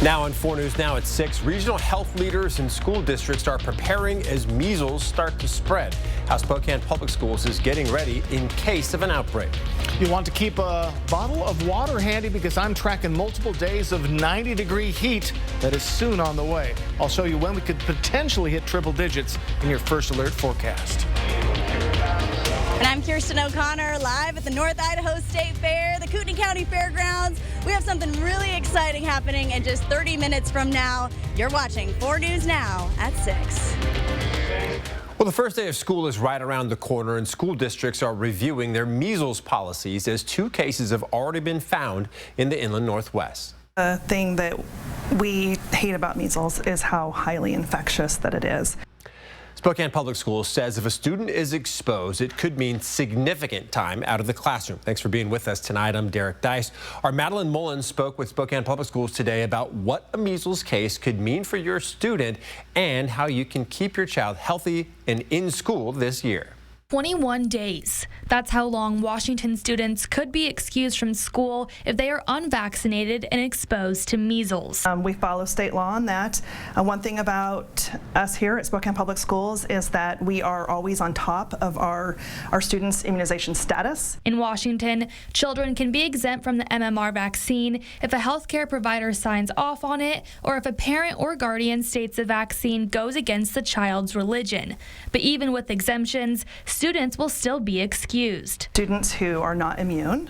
Now on 4 News Now at 6, regional health leaders and school districts are preparing as measles start to spread. How Spokane Public Schools is getting ready in case of an outbreak. You want to keep a bottle of water handy because I'm tracking multiple days of 90-degree heat that is soon on the way. I'll show you when we could potentially hit triple digits in your first alert forecast. And I'm Kirsten O'Connor, live at the North Idaho State Fair, the Kootenai County Fairgrounds. We have something really exciting happening in just 30 minutes from now. You're watching 4 News Now at 6. Well, the first day of school is right around the corner, and school districts are reviewing their measles policies as 2 cases have already been found in the inland Northwest. The thing that we hate about measles is how highly infectious that it is. Spokane Public Schools says if a student is exposed, it could mean significant time out of the classroom. Thanks for being with us tonight. I'm Derek Dice. Our Madeline Mullins spoke with Spokane Public Schools today about what a measles case could mean for your student and how you can keep your child healthy and in school this year. 21 days. That's how long Washington students could be excused from school if they are unvaccinated and exposed to measles. We follow state law on that. One thing about us here at Spokane Public Schools is that we are always on top of our students' immunization status. In Washington, children can be exempt from the MMR vaccine if a healthcare provider signs off on it or if a parent or guardian states the vaccine goes against the child's religion. But even with exemptions, students will still be excused. Students who are not immune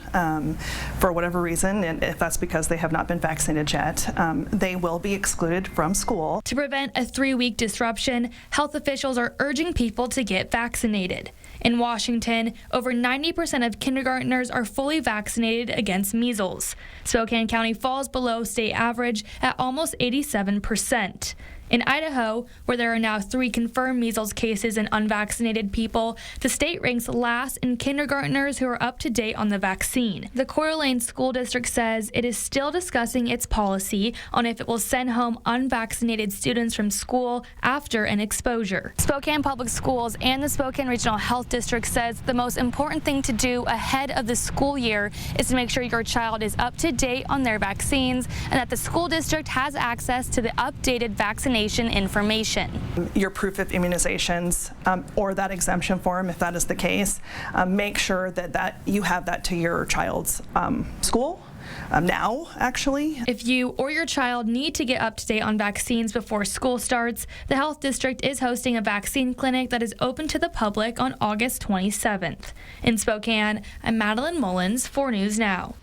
for whatever reason, and if that's because they have not been vaccinated yet, they will be excluded from school. To prevent a 3-week disruption, health officials are urging people to get vaccinated. In Washington, over 90% of kindergartners are fully vaccinated against measles. Spokane County falls below state average at almost 87%. In Idaho, where there are now 3 confirmed measles cases in unvaccinated people, the state ranks last in kindergartners who are up to date on the vaccine. The Coeur d'Alene School District says it is still discussing its policy on if it will send home unvaccinated students from school after an exposure. Spokane Public Schools and the Spokane Regional Health District says the most important thing to do ahead of the school year is to make sure your child is up to date on their vaccines and that the school district has access to the updated vaccination information. Your proof of immunizations or that exemption form, if that is the case, make sure that you have that to your child's school. Now, actually. If you or your child need to get up to date on vaccines before school starts, the health district is hosting a vaccine clinic that is open to the public on August 27th. In Spokane, I'm Madeline Mullins, 4 News Now.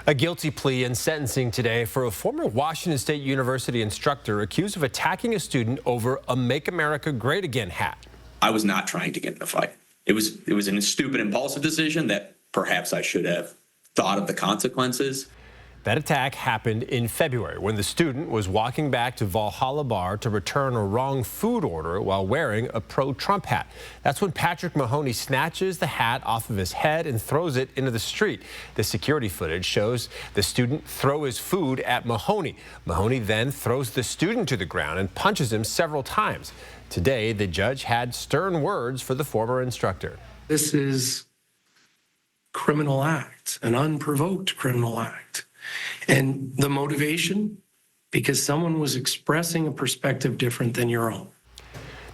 A guilty plea in sentencing today for a former Washington State University instructor accused of attacking a student over a Make America Great Again hat. I was not trying to get in a fight. It was a stupid, impulsive decision that perhaps I should have thought of the consequences. That attack happened in February when the student was walking back to Valhalla Bar to return a wrong food order while wearing a pro-Trump hat. That's when Patrick Mahoney snatches the hat off of his head and throws it into the street. The security footage shows the student throw his food at Mahoney. Mahoney then throws the student to the ground and punches him several times. Today, the judge had stern words for the former instructor. This is a criminal act, an unprovoked criminal act. And the motivation, because someone was expressing a perspective different than your own.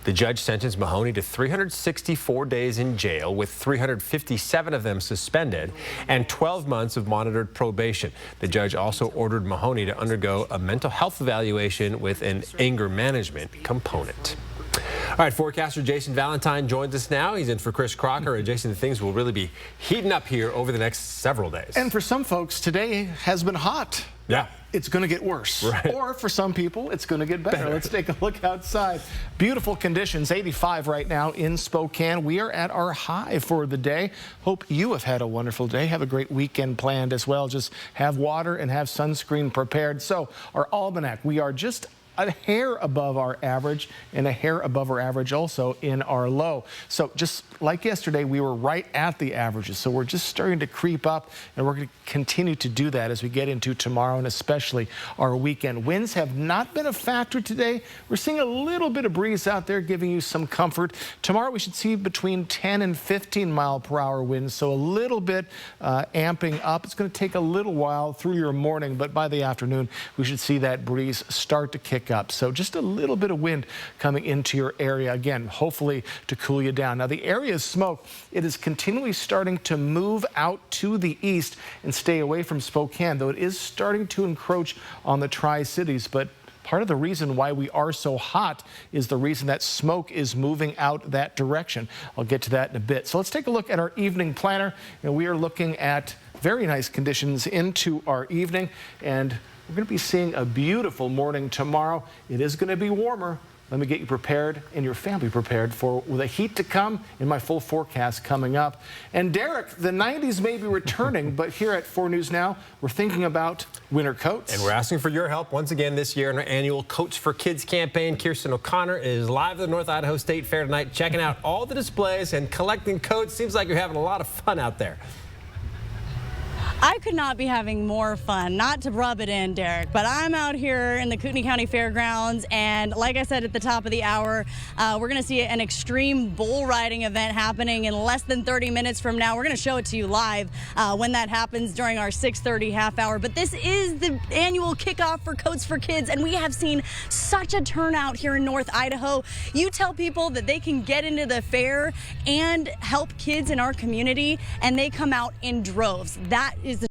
The judge sentenced Mahoney to 364 days in jail, with 357 of them suspended, and 12 months of monitored probation. The judge also ordered Mahoney to undergo a mental health evaluation with an anger management component. All right, forecaster Jason Valentine joins us now. He's in for Chris Crocker. And Jason, things will really be heating up here over the next several days. And for some folks, today has been hot. Yeah. It's going to get worse. Right. Or for some people, it's going to get better. Let's take a look outside. Beautiful conditions, 85 right now in Spokane. We are at our high for the day. Hope you have had a wonderful day. Have a great weekend planned as well. Just have water and have sunscreen prepared. So our almanac, we are just a hair above our average and a hair above our average also in our low. So just like yesterday, we were right at the averages. So we're just starting to creep up, and we're going to continue to do that as we get into tomorrow and especially our weekend. Winds have not been a factor today. We're seeing a little bit of breeze out there giving you some comfort. Tomorrow we should see between 10 and 15 mile per hour winds, so a little bit amping up. It's going to take a little while through your morning, but by the afternoon we should see that breeze start to kick up. So just a little bit of wind coming into your area, again, hopefully to cool you down. Now the area is smoke. It is continually starting to move out to the east and stay away from Spokane, though it is starting to encroach on the Tri-Cities. But part of the reason why we are so hot is the reason that smoke is moving out that direction. I'll get to that in a bit. So let's take a look at our evening planner. And we are looking at very nice conditions into our evening, and we're going to be seeing a beautiful morning tomorrow. It is going to be warmer. Let me get you prepared and your family prepared for the heat to come in my full forecast coming up. And Derek, the 90s may be returning, but here at 4 News Now, we're thinking about winter coats. And we're asking for your help once again this year in our annual Coats for Kids campaign. Kirsten O'Connor is live at the North Idaho State Fair tonight, checking out all the displays and collecting coats. Seems like you're having a lot of fun out there. I could not be having more fun, not to rub it in, Derek, but I'm out here in the Kootenai County Fairgrounds, and like I said at the top of the hour, we're going to see an extreme bull riding event happening in less than 30 minutes from now. We're going to show it to you live when that happens during our 6:30 half hour. But this is the annual kickoff for Coats for Kids, and we have seen such a turnout here in North Idaho. You tell people that they can get into the fair and help kids in our community, and they come out in droves. That is the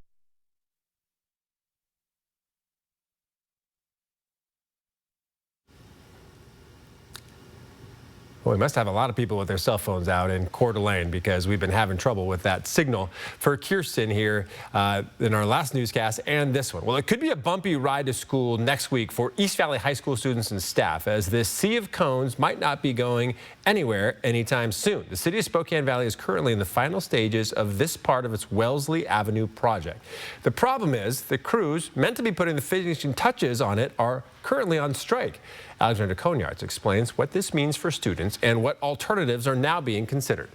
Well, we must have a lot of people with their cell phones out in Coeur d'Alene because we've been having trouble with that signal. For Kirsten here in our last newscast and this one. Well, it could be a bumpy ride to school next week for East Valley High School students and staff, as this sea of cones might not be going anywhere anytime soon. The city of Spokane Valley is currently in the final stages of this part of its Wellesley Avenue project. The problem is the crews meant to be putting the finishing touches on it are currently on strike. Alexandra Konyartz explains what this means for students and what alternatives are now being considered.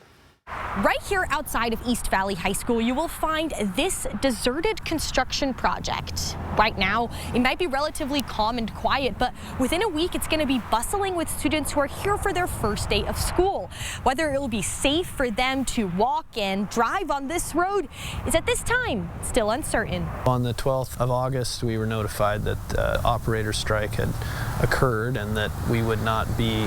Right here outside of East Valley High School, you will find this deserted construction project. Right now, it might be relatively calm and quiet, but within a week, it's going to be bustling with students who are here for their first day of school. Whether it will be safe for them to walk and drive on this road is at this time still uncertain. On the 12th of August, we were notified that the operator strike had occurred and that we would not be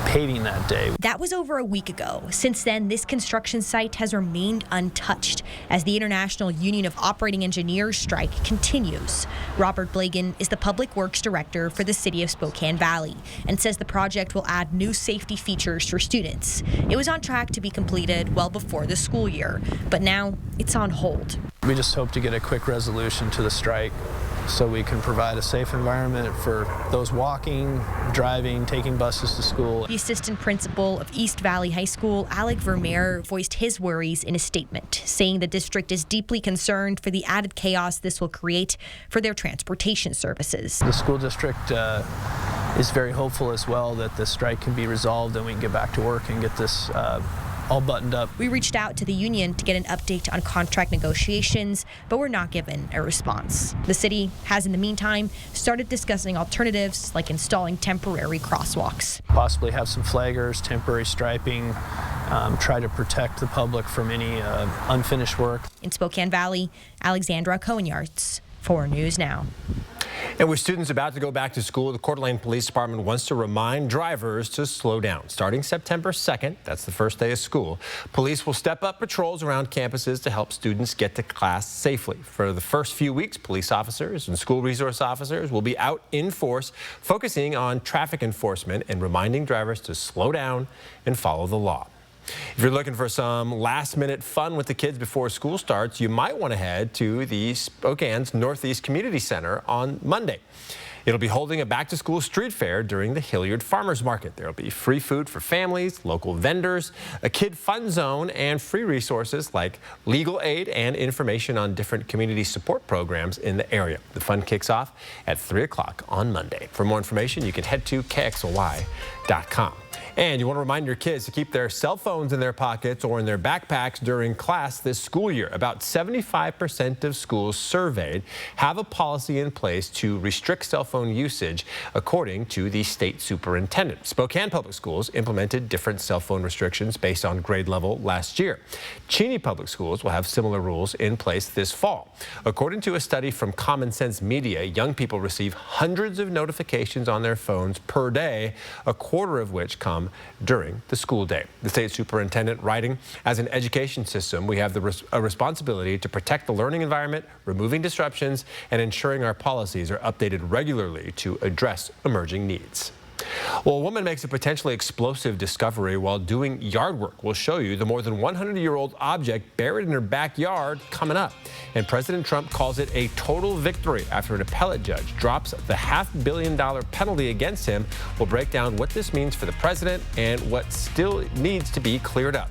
paving that day. That was over a week ago. Since then, this construction site has remained untouched as the International Union of Operating Engineers strike continues. Robert Blagan is the Public Works Director for the city of Spokane Valley and says the project will add new safety features for students. It was on track to be completed well before the school year, but now it's on hold. We just hope to get a quick resolution to the strike so we can provide a safe environment for those walking, driving, taking buses to school. The assistant principal of East Valley High School, Alec Vermeer, voiced his worries in a statement, saying the district is deeply concerned for the added chaos this will create for their transportation services. The school district is very hopeful as well that the strike can be resolved and we can get back to work and get this all buttoned up. We reached out to the union to get an update on contract negotiations, but were not given a response. The city has, in the meantime, started discussing alternatives like installing temporary crosswalks. Possibly have some flaggers, temporary striping, try to protect the public from any unfinished work. In Spokane Valley, Alexandra Konyartz, 4 News Now. And with students about to go back to school, the Coeur d'Alene Police Department wants to remind drivers to slow down. Starting September 2nd, that's the first day of school, police will step up patrols around campuses to help students get to class safely. For the first few weeks, police officers and school resource officers will be out in force, focusing on traffic enforcement and reminding drivers to slow down and follow the law. If you're looking for some last-minute fun with the kids before school starts, you might want to head to the Spokane's Northeast Community Center on Monday. It'll be holding a back-to-school street fair during the Hilliard Farmers Market. There'll be free food for families, local vendors, a kid fun zone, and free resources like legal aid and information on different community support programs in the area. The fun kicks off at 3 o'clock on Monday. For more information, you can head to KXLY.com. And you want to remind your kids to keep their cell phones in their pockets or in their backpacks during class this school year. About 75% of schools surveyed have a policy in place to restrict cell phone usage, according to the state superintendent. Spokane Public Schools implemented different cell phone restrictions based on grade level last year. Cheney Public Schools will have similar rules in place this fall. According to a study from Common Sense Media, young people receive hundreds of notifications on their phones per day, a quarter of which come during the school day. The state superintendent writing, as an education system, we have a responsibility to protect the learning environment, removing disruptions, and ensuring our policies are updated regularly to address emerging needs. Well, a woman makes a potentially explosive discovery while doing yard work. We'll show you the more than 100-year-old object buried in her backyard coming up. And President Trump calls it a total victory after an appellate judge drops the $500 million penalty against him. We'll break down what this means for the president and what still needs to be cleared up.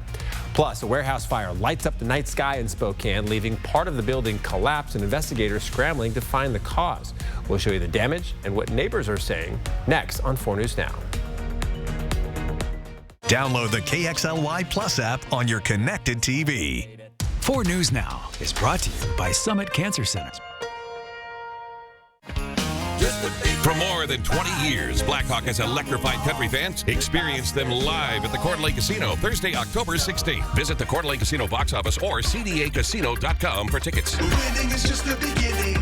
Plus, a warehouse fire lights up the night sky in Spokane, leaving part of the building collapsed and investigators scrambling to find the cause. We'll show you the damage and what neighbors are saying next on 4 News Now. Download the KXLY Plus app on your connected TV. 4 News Now is brought to you by Summit Cancer Center. For more than 20 years, Blackhawk has electrified country fans. Experience them live at the Coeur d'Alene Casino, Thursday, October 16th. Visit the Coeur d'Alene Casino box office or cdacasino.com for tickets. Winning is just the beginning.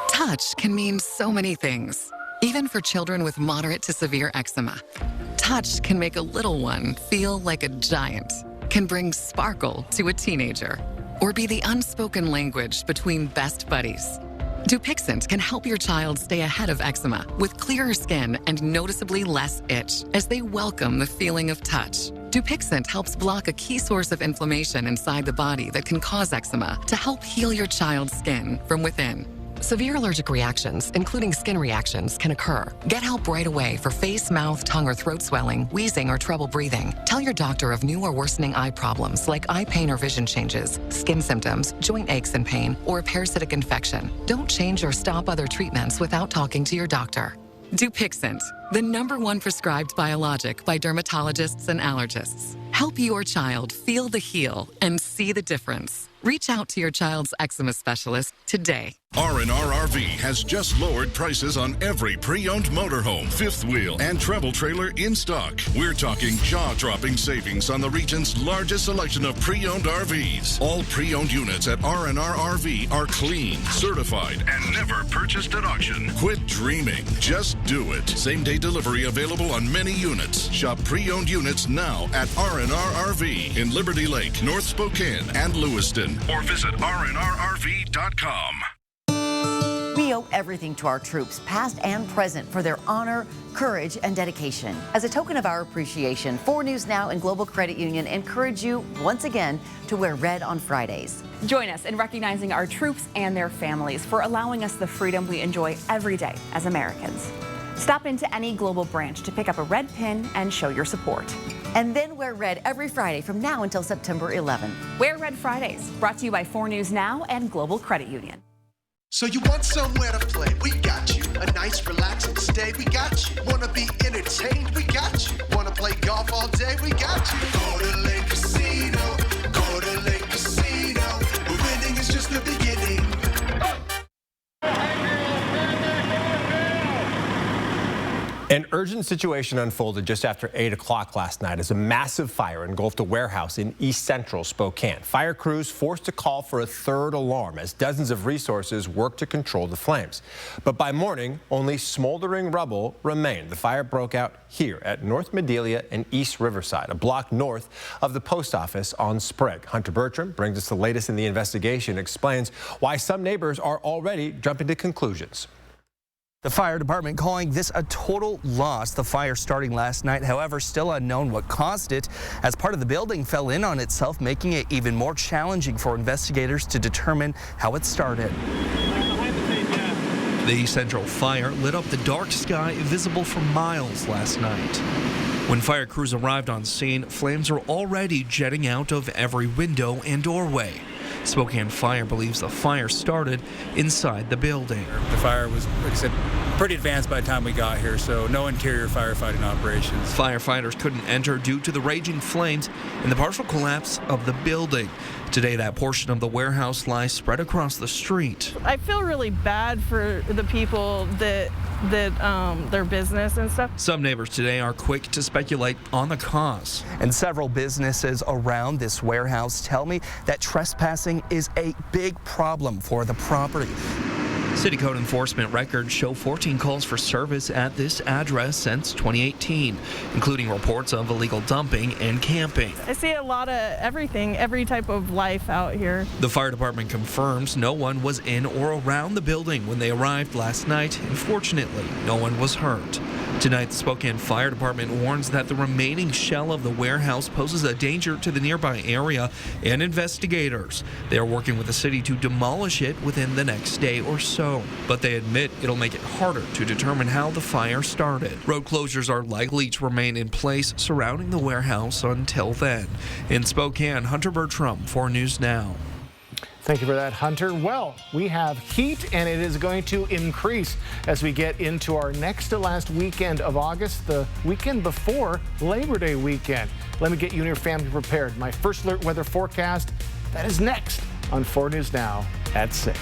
Touch can mean so many things, even for children with moderate to severe eczema. Touch can make a little one feel like a giant, can bring sparkle to a teenager, or be the unspoken language between best buddies. Dupixent can help your child stay ahead of eczema with clearer skin and noticeably less itch as they welcome the feeling of touch. Dupixent helps block a key source of inflammation inside the body that can cause eczema to help heal your child's skin from within. Severe allergic reactions, including skin reactions, can occur. Get help right away for face, mouth, tongue, or throat swelling, wheezing, or trouble breathing. Tell your doctor of new or worsening eye problems like eye pain or vision changes, skin symptoms, joint aches and pain, or a parasitic infection. Don't change or stop other treatments without talking to your doctor. Dupixent, the #1 prescribed biologic by dermatologists and allergists. Help your child feel the heal and see the difference. Reach out to your child's eczema specialist today. R&R RV has just lowered prices on every pre-owned motorhome, fifth wheel, and travel trailer in stock. We're talking jaw-dropping savings on the region's largest selection of pre-owned RVs. All pre-owned units at R&R RV are clean, certified, and never purchased at auction. Quit dreaming. Just do it. Same-day delivery available on many units. Shop pre-owned units now at R&R RV in Liberty Lake, North Spokane, and Lewiston. Or visit rnrrv.com. We owe everything to our troops, past and present, for their honor, courage, and dedication. As a token of our appreciation, 4 News Now and Global Credit Union encourage you once again to wear red on Fridays. Join us in recognizing our troops and their families for allowing us the freedom we enjoy every day as Americans. Stop into any Global branch to pick up a red pin and show your support. And then wear red every Friday from now until September 11. Wear Red Fridays, brought to you by 4 News Now and Global Credit Union. So you want somewhere to play? We got you. A nice relaxing stay? We got you. Wanna be entertained? We got you. Wanna play golf all day? We got you. Go to Lake Casino. Go to Lake Casino. Winning is just the beginning. An urgent situation unfolded just after 8 o'clock last night as a massive fire engulfed a warehouse in East Central Spokane. Fire crews forced to call for a third alarm as dozens of resources worked to control the flames. But by morning, only smoldering rubble remained. The fire broke out here at North Medelia and East Riverside, a block north of the post office on Sprague. Hunter Bertram brings us the latest in the investigation, explains why some neighbors are already jumping to conclusions. The fire department calling this a total loss. The fire starting last night, however, still unknown what caused it, as part of the building fell in on itself, making it even more challenging for investigators to determine how it started. The central fire lit up the dark sky visible for miles last night. When fire crews arrived on scene, flames were already jetting out of every window and doorway. Spokane Fire believes the fire started inside the building. The fire was, like I said, pretty advanced by the time we got here, so no interior firefighting operations. Firefighters couldn't enter due to the raging flames and the partial collapse of the building. Today, that portion of the warehouse lies spread across the street. I feel really bad for the people that their business and stuff. Some neighbors today are quick to speculate on the cause. And several businesses around this warehouse tell me that trespassing is a big problem for the property. City code enforcement records show 14 calls for service at this address since 2018, including reports of illegal dumping and camping. I see a lot of everything, every type of life out here. The fire department confirms no one was in or around the building when they arrived last night, and fortunately, no one was hurt. Tonight, the Spokane Fire Department warns that the remaining shell of the warehouse poses a danger to the nearby area and investigators. They are working with the city to demolish it within the next day or so, but they admit it'll make it harder to determine how the fire started. Road closures are likely to remain in place surrounding the warehouse until then. In Spokane, Hunter Bertram, 4 News Now. Thank you for that, Hunter. Well, we have heat, and it is going to increase as we get into our next to last weekend of August, the weekend before Labor Day weekend. Let me get you and your family prepared. My first alert weather forecast, that is next on 4 News Now at 6.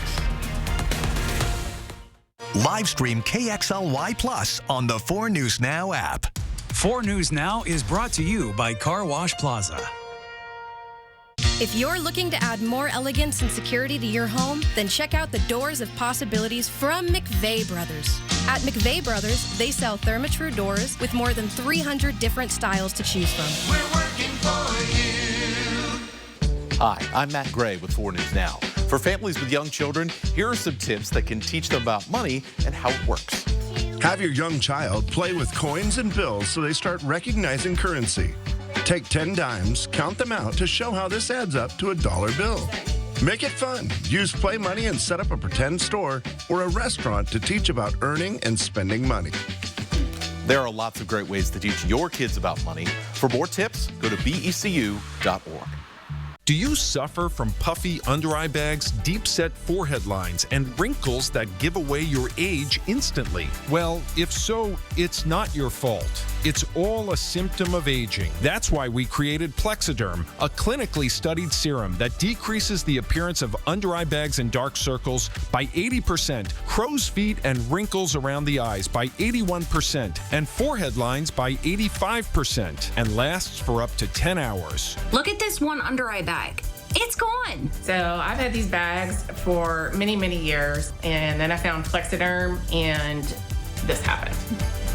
Live stream KXLY Plus on the 4 News Now app. 4 News Now is brought to you by Car Wash Plaza. If you're looking to add more elegance and security to your home, then check out the doors of possibilities from McVeigh Brothers. At McVeigh Brothers, they sell Therma-Tru doors with more than 300 different styles to choose from. We're working for you. Hi, I'm Matt Gray with 4 News Now. For families with young children, here are some tips that can teach them about money and how it works. Have your young child play with coins and bills so they start recognizing currency. Take 10 dimes, count them out to show how this adds up to a dollar bill. Make it fun. Use Play Money and set up a pretend store or a restaurant to teach about earning and spending money. There are lots of great ways to teach your kids about money. For more tips, go to becu.org. Do you suffer from puffy under-eye bags, deep-set forehead lines, and wrinkles that give away your age instantly? Well, if so, it's not your fault. It's all a symptom of aging. That's why we created Plexiderm, a clinically studied serum that decreases the appearance of under-eye bags and dark circles by 80%, crow's feet and wrinkles around the eyes by 81%, and forehead lines by 85%, and lasts for up to 10 hours. Look at this one under-eye bag. It's gone. So I've had these bags for many, many years, and then I found Plexiderm, and this happened.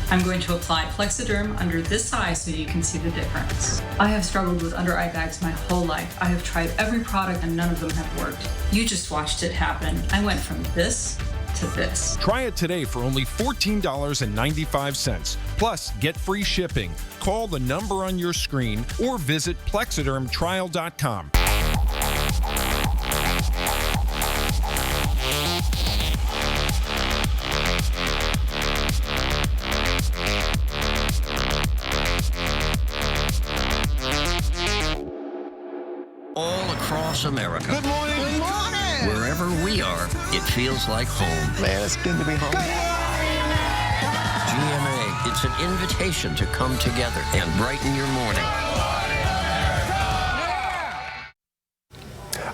I'm going to apply Plexiderm under this eye so you can see the difference. I have struggled with under eye bags my whole life. I have tried every product and none of them have worked. You just watched it happen. I went from this to this. Try it today for only $14.95. Plus, get free shipping. Call the number on your screen or visit plexidermtrial.com. All across America. Good morning. Good morning. Wherever we are, it feels like home. Man, it's good to be home. GMA, it's an invitation to come together and brighten your morning.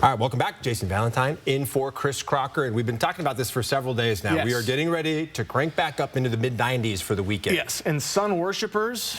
All right, welcome back. Jason Valentine in for Chris Crocker, and we've been talking about this for several days now. Yes. We are getting ready to crank back up into the mid-90s for the weekend. Yes, and sun worshipers,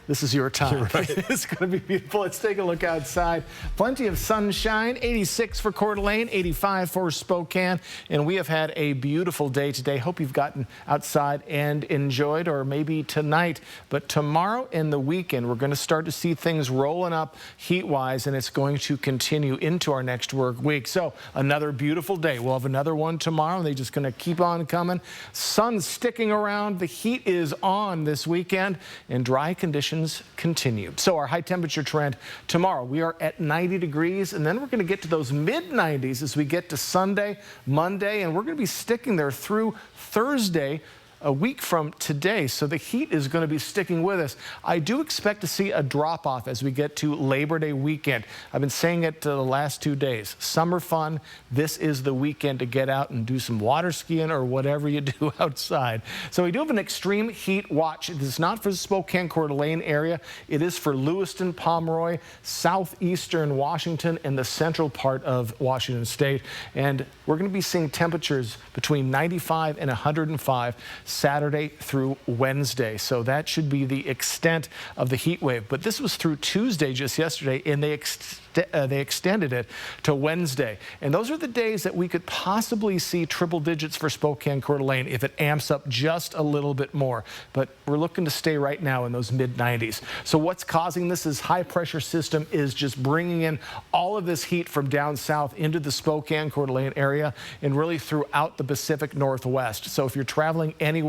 this is your time. Right. It's going to be beautiful. Let's take a look outside. Plenty of sunshine, 86 for Coeur d'Alene, 85 for Spokane, and we have had a beautiful day today. Hope you've gotten outside and enjoyed, or maybe tonight. But tomorrow and the weekend, we're going to start to see things rolling up heat-wise, and it's going to continue into our next work week. So another beautiful day. We'll have another one tomorrow, and they're just going to keep on coming. Sun's sticking around. The heat is on this weekend, and dry conditions conditions continue. So our high temperature trend tomorrow, we are at 90 degrees, and then we're going to get to those mid-90s as we get to Sunday, Monday, and we're going to be sticking there through Thursday, a week from today, so the heat is going to be sticking with us. I do expect to see a drop-off as we get to Labor Day weekend. I've been saying it the last 2 days. Summer fun. This is the weekend to get out and do some water skiing or whatever you do outside. So we do have an extreme heat watch. It is not for the Spokane Coeur d'Alene area. It is for Lewiston, Pomeroy, southeastern Washington, and the central part of Washington State. And we're going to be seeing temperatures between 95 and 105 Saturday through Wednesday. So that should be the extent of the heat wave. But this was through Tuesday just yesterday, and they extended it to Wednesday. And those are the days that we could possibly see triple digits for Spokane Coeur d'Alene if it amps up just a little bit more. But we're looking to stay right now in those mid-90s. So what's causing this is high pressure system is just bringing in all of this heat from down south into the Spokane Coeur d'Alene area and really throughout the Pacific Northwest. So if you're traveling anywhere,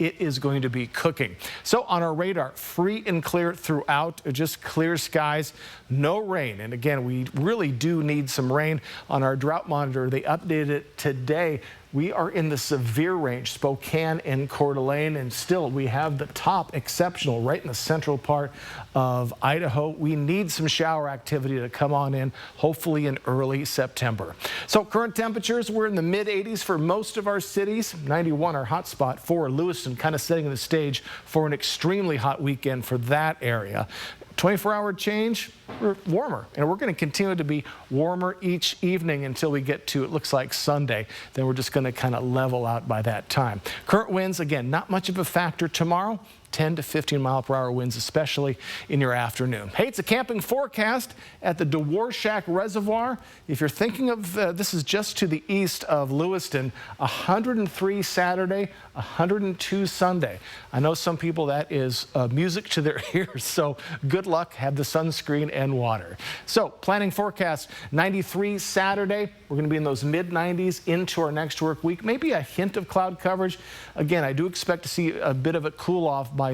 it is going to be cooking. So on our radar, free and clear throughout, just clear skies, no rain. And again, we really do need some rain. On our drought monitor, they updated it today. We are in the severe range, Spokane and Coeur d'Alene, and still we have the top exceptional right in the central part of Idaho. We need some shower activity to come on in, hopefully in early September. So current temperatures, we're in the mid-80s for most of our cities. 91 our hot spot for Lewiston, kind of setting the stage for an extremely hot weekend for that area. 24-hour change, we're warmer, and we're going to continue to be warmer each evening until we get to, it looks like, Sunday. Then we're just going to kind of level out by that time. Current winds, again, not much of a factor tomorrow. 10 to 15 mile per hour winds, especially in your afternoon. Hey, it's a camping forecast at the Dworshak Reservoir. If you're thinking of, this is just to the east of Lewiston, 103 Saturday, 102 Sunday. I know some people that is music to their ears, so good luck. Have the sunscreen and water. So planning forecast, 93 Saturday. We're going to be in those mid-90s into our next work week. Maybe a hint of cloud coverage. Again, I do expect to see a bit of a cool off by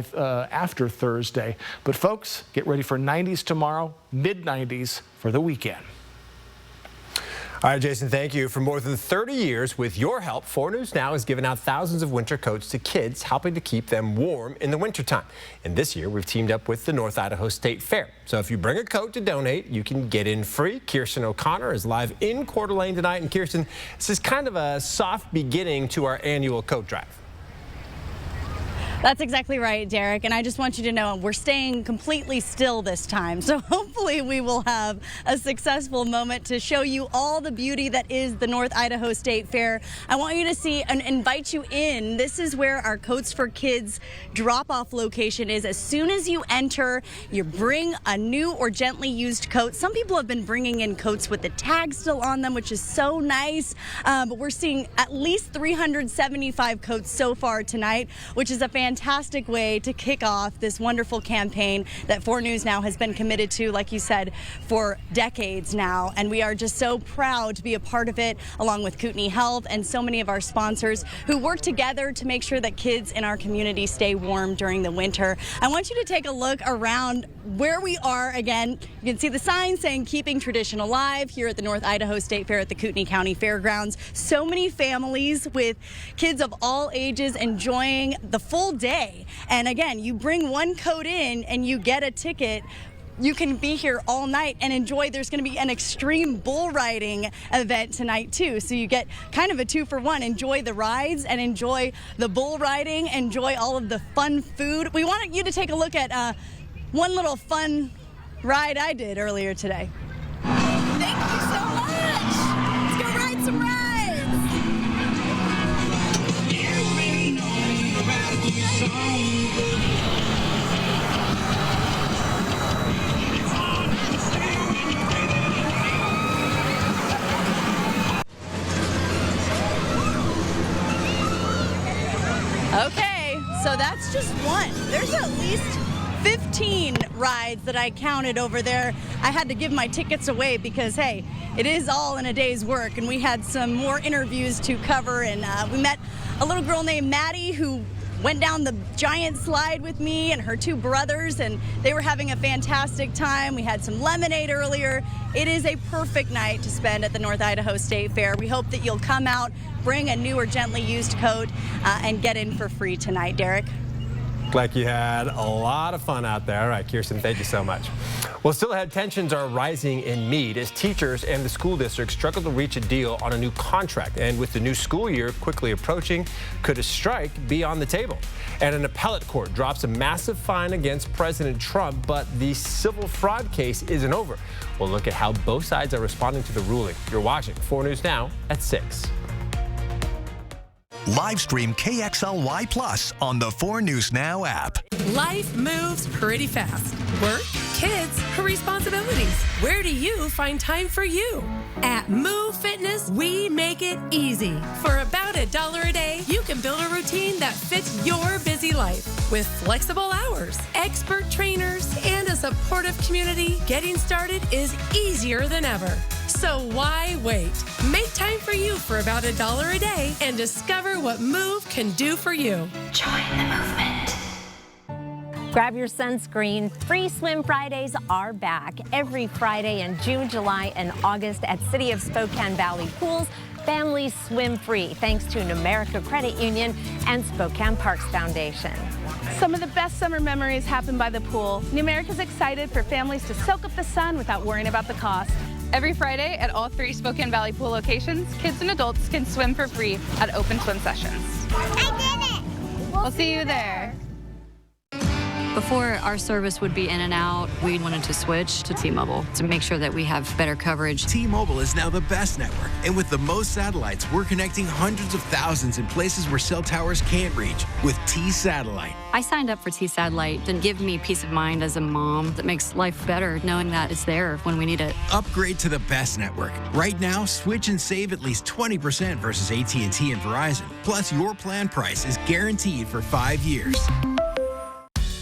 after Thursday. But folks, get ready for 90s tomorrow, mid-90s for the weekend. All right, Jason, thank you. For more than 30 years, with your help, 4 News Now has given out thousands of winter coats to kids, helping to keep them warm in the wintertime. And this year, we've teamed up with the North Idaho State Fair. So if you bring a coat to donate, you can get in free. Kirsten O'Connor is live in Coeur d'Alene tonight. And Kirsten, this is kind of a soft beginning to our annual coat drive. That's exactly right, Derek. And I just want you to know we're staying completely still this time. So hopefully we will have a successful moment to show you all the beauty that is the North Idaho State Fair. I want you to see and invite you in. This is where our Coats for Kids drop-off location is. As soon as you enter, you bring a new or gently used coat. Some people have been bringing in coats with the tag still on them, which is so nice. But we're seeing at least 375 coats so far tonight, which is a fantastic way to kick off this wonderful campaign that 4 News Now has been committed to, like you said, for decades now. And we are just so proud to be a part of it, along with Kootenai Health and so many of our sponsors who work together to make sure that kids in our community stay warm during the winter. I want you to take a look around where we are. Again, you can see the sign saying keeping tradition alive here at the North Idaho State Fair at the Kootenai County Fairgrounds. So many families with kids of all ages enjoying the full day. And again, you bring one coat in and you get a ticket. You can be here all night and enjoy. There's going to be an extreme bull riding event tonight too. So you get kind of a 2-for-1. Enjoy the rides and enjoy the bull riding. Enjoy all of the fun food. We wanted you to take a look at one little fun ride I did earlier today. Thank you so much. Let's go ride some rides. Okay, so that's just one. There's at least 15 rides that I counted over there. I had to give my tickets away because, hey, it is all in a day's work, and we had some more interviews to cover, and we met a little girl named Maddie who went down the giant slide with me and her two brothers, and they were having a fantastic time. We had some lemonade earlier. It is a perfect night to spend at the North Idaho State Fair. We hope that you'll come out, bring a new or gently used coat, and get in for free tonight. Derek? Like you had a lot of fun out there. All right, Kirsten, thank you so much. Well, still ahead, tensions are rising in Meade as teachers and the school district struggle to reach a deal on a new contract. And with the new school year quickly approaching, could a strike be on the table? And an appellate court drops a massive fine against President Trump, but the civil fraud case isn't over. We'll look at how both sides are responding to the ruling. You're watching 4 News Now at 6. Live stream KXLY Plus on the 4 News Now app. Life moves pretty fast. Work, kids, responsibilities. Where do you find time for you? At Move Fitness, we make it easy. For about $1 a day, you can build a routine that fits your busy life. With flexible hours, expert trainers, and a supportive community, getting started is easier than ever. So why wait? Make time for you for about $1 a day and discover what Move can do for you. Join the movement. Grab your sunscreen. Free Swim Fridays are back every Friday in June, July, and August at City of Spokane Valley Pools. Families swim free thanks to Numerica Credit Union and Spokane Parks Foundation. Some of the best summer memories happen by the pool. Numerica's excited for families to soak up the sun without worrying about the cost. Every Friday at all 3 Spokane Valley Pool locations, kids and adults can swim for free at open swim sessions. I did it! We'll see you there. Before, our service would be in and out. We wanted to switch to T-Mobile to make sure that we have better coverage. T-Mobile is now the best network. And with the most satellites, we're connecting hundreds of thousands in places where cell towers can't reach with T-Satellite. I signed up for T-Satellite to give me peace of mind as a mom that makes life better knowing that it's there when we need it. Upgrade to the best network. Right now, switch and save at least 20% versus AT&T and Verizon. Plus, your plan price is guaranteed for 5 years.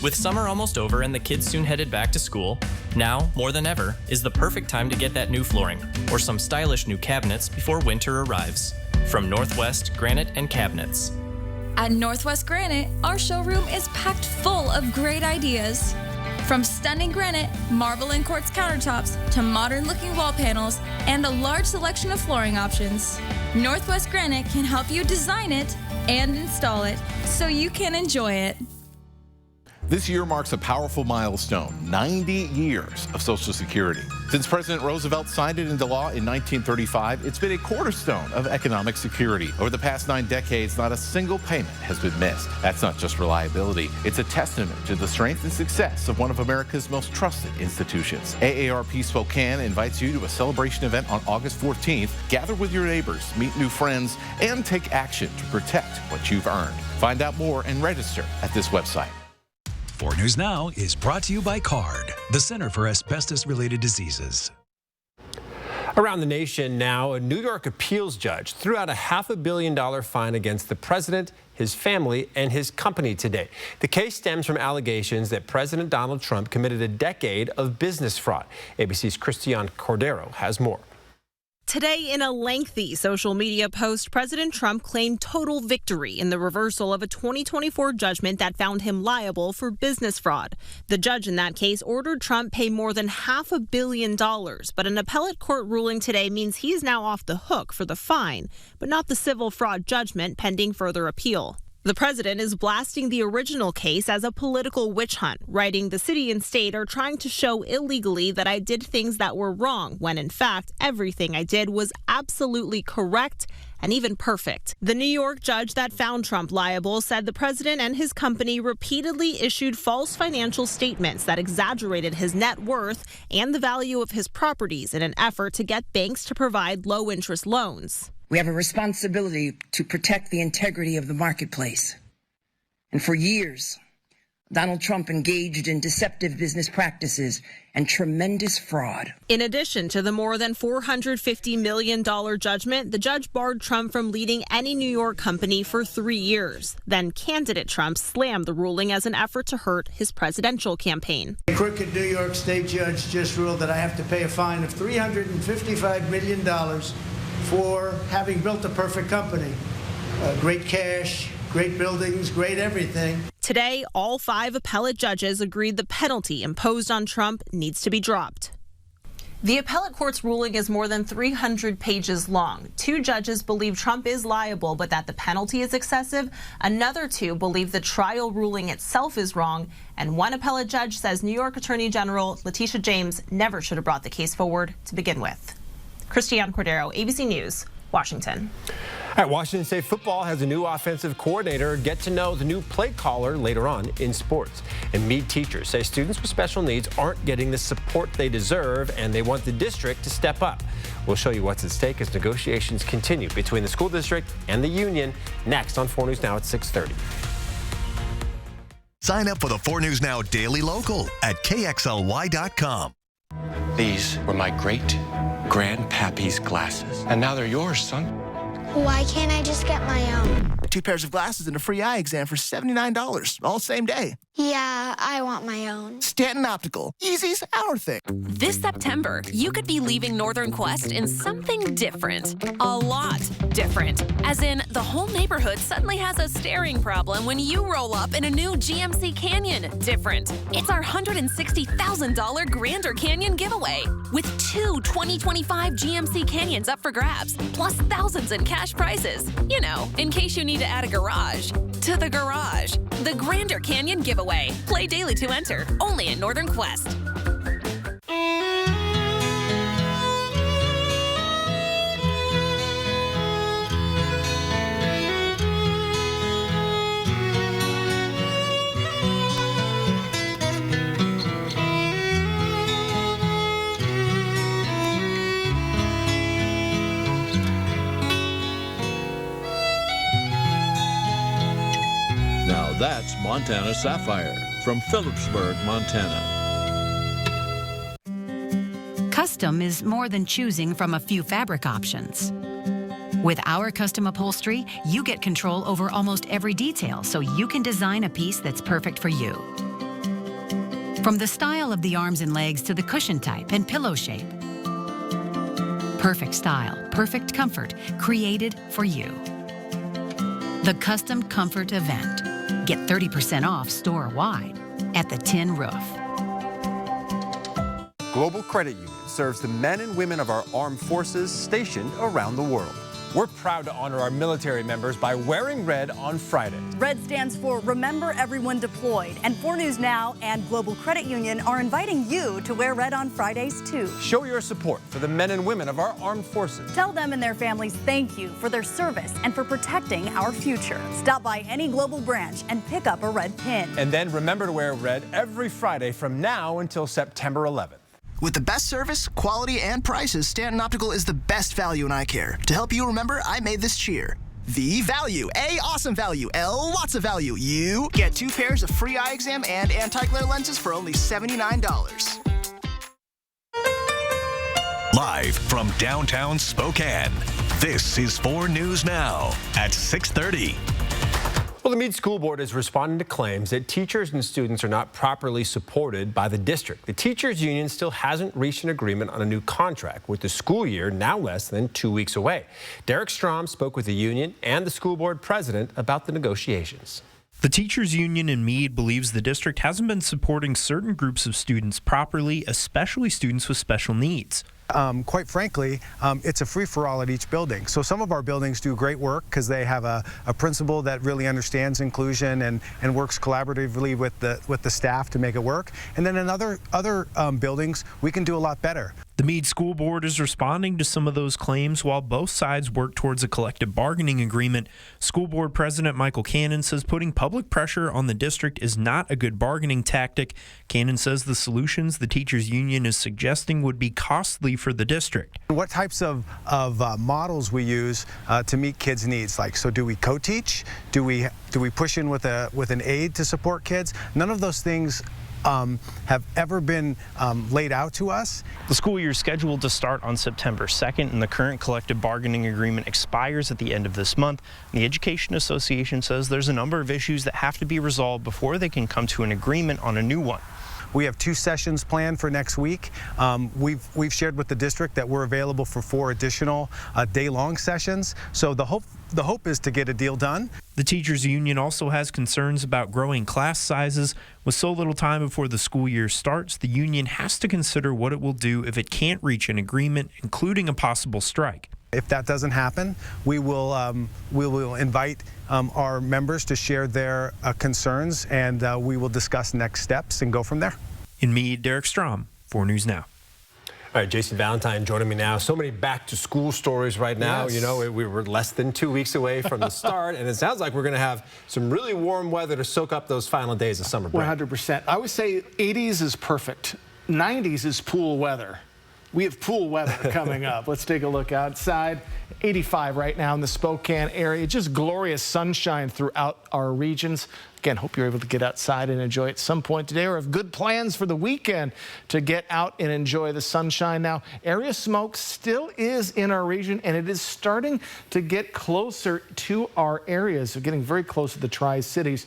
With summer almost over and the kids soon headed back to school, now, more than ever, is the perfect time to get that new flooring or some stylish new cabinets before winter arrives. From Northwest Granite and Cabinets. At Northwest Granite, our showroom is packed full of great ideas. From stunning granite, marble and quartz countertops, to modern-looking wall panels, and a large selection of flooring options. Northwest Granite can help you design it and install it so you can enjoy it. This year marks a powerful milestone, 90 years of Social Security. Since President Roosevelt signed it into law in 1935, it's been a cornerstone of economic security. Over the past 9 decades, not a single payment has been missed. That's not just reliability. It's a testament to the strength and success of one of America's most trusted institutions. AARP Spokane invites you to a celebration event on August 14th. Gather with your neighbors, meet new friends, and take action to protect what you've earned. Find out more and register at this website. 4 News Now is brought to you by CARD, the Center for Asbestos-Related Diseases. Around the nation now, a New York appeals judge threw out a $500 million fine against the president, his family, and his company today. The case stems from allegations that President Donald Trump committed a decade of business fraud. ABC's Christiane Cordero has more. Today, in a lengthy social media post, President Trump claimed total victory in the reversal of a 2024 judgment that found him liable for business fraud. The judge in that case ordered Trump pay more than $500 million, but an appellate court ruling today means he's now off the hook for the fine, but not the civil fraud judgment pending further appeal. The president is blasting the original case as a political witch hunt, writing the city and state are trying to show illegally that I did things that were wrong, when in fact, everything I did was absolutely correct and even perfect. The New York judge that found Trump liable said the president and his company repeatedly issued false financial statements that exaggerated his net worth and the value of his properties in an effort to get banks to provide low-interest loans. We have a responsibility to protect the integrity of the marketplace. And for years, Donald Trump engaged in deceptive business practices and tremendous fraud. In addition to the more than $450 million judgment, the judge barred Trump from leading any New York company for 3 years. Then candidate Trump slammed the ruling as an effort to hurt his presidential campaign. A crooked New York state judge just ruled that I have to pay a fine of $355 million for having built a perfect company. Great cash, great buildings, great everything. Today, all 5 appellate judges agreed the penalty imposed on Trump needs to be dropped. The appellate court's ruling is more than 300 pages long. 2 judges believe Trump is liable, but that the penalty is excessive. Another 2 believe the trial ruling itself is wrong. And 1 appellate judge says New York Attorney General Letitia James never should have brought the case forward to begin with. Christiane Cordero, ABC News, Washington. All right, Washington State football has a new offensive coordinator. Get to know the new play caller later on in sports. And Meade teachers say students with special needs aren't getting the support they deserve, and they want the district to step up. We'll show you what's at stake as negotiations continue between the school district and the union next on 4 News Now at 6:30. Sign up for the 4 News Now Daily Local at KXLY.com. These were my great-grandpappy's glasses, and now they're yours, son. Why can't I just get my own? 2 pairs of glasses and a free eye exam for $79, all same day. Yeah, I want my own. Stanton Optical. Easy's our thing. This September, you could be leaving Northern Quest in something different. A lot different. As in, the whole neighborhood suddenly has a staring problem when you roll up in a new GMC Canyon. Different. It's our $160,000 Grander Canyon giveaway. With 2 2025 GMC Canyons up for grabs, plus thousands in cash prizes. You know, in case you need to add a garage to the garage. The Grander Canyon giveaway. Play daily to enter. Only at Northern Quest. Now that's Montana Sapphire from Phillipsburg, Montana. Custom is more than choosing from a few fabric options. With our custom upholstery, you get control over almost every detail, so you can design a piece that's perfect for you. From the style of the arms and legs to the cushion type and pillow shape. Perfect style, perfect comfort, created for you. The Custom Comfort Event. Get 30% off store-wide at the Tin Roof. Global Credit Union serves the men and women of our armed forces stationed around the world. We're proud to honor our military members by wearing red on Friday. Red stands for Remember Everyone Deployed, and 4 News Now and Global Credit Union are inviting you to wear red on Fridays too. Show your support for the men and women of our armed forces. Tell them and their families thank you for their service and for protecting our future. Stop by any Global branch and pick up a red pin. And then remember to wear red every Friday from now until September 11th. With the best service, quality, and prices, Stanton Optical is the best value in eye care. To help you remember, I made this cheer. The value. A, awesome value. L, lots of value. You get 2 pairs of free eye exam and anti-glare lenses for only $79. Live from downtown Spokane, this is 4 News Now at 6:30. Well, the Meade School Board is responding to claims that teachers and students are not properly supported by the district. The teachers union still hasn't reached an agreement on a new contract, with the school year now less than 2 weeks away. Derek Strom spoke with the union and the school board president about the negotiations. The teachers union in Meade believes the district hasn't been supporting certain groups of students properly, especially students with special needs. Quite frankly, it's a free-for-all at each building. So some of our buildings do great work because they have a principal that really understands inclusion and works collaboratively with the staff to make it work. And then in other buildings, we can do a lot better. The Meade School Board is responding to some of those claims while both sides work towards a collective bargaining agreement. School Board President Michael Cannon says putting public pressure on the district is not a good bargaining tactic. Cannon says the solutions the teachers union is suggesting would be costly for the district. What types of models we use to meet kids' needs? Like, so do we co-teach? Do we push in with an aide to support kids? None of those things have ever been laid out to us. The school year is scheduled to start on September 2nd, and the current collective bargaining agreement expires at the end of this month. The Education Association says there's a number of issues that have to be resolved before they can come to an agreement on a new one. We have 2 sessions planned for next week. We've shared with the district that we're available for 4 additional day-long sessions. So the hope is to get a deal done. The teachers union also has concerns about growing class sizes. With so little time before the school year starts, the union has to consider what it will do if it can't reach an agreement, including a possible strike. If that doesn't happen, we will invite our members to share their concerns, and we will discuss next steps and go from there. In Meade, Derek Strom, 4 News Now. All right, Jason Valentine joining me now. So many back-to-school stories right now. Yes. You know, we were less than 2 weeks away from the start, and it sounds like we're going to have some really warm weather to soak up those final days of summer break. 100%. I would say 80s is perfect. 90s is pool weather. We have pool weather coming up. Let's take a look outside. 85 right now in the Spokane area. Just glorious sunshine throughout our regions. Again, hope you're able to get outside and enjoy at some point today, or have good plans for the weekend to get out and enjoy the sunshine. Now, area smoke still is in our region, and it is starting to get closer to our areas. We're getting very close to the Tri-Cities.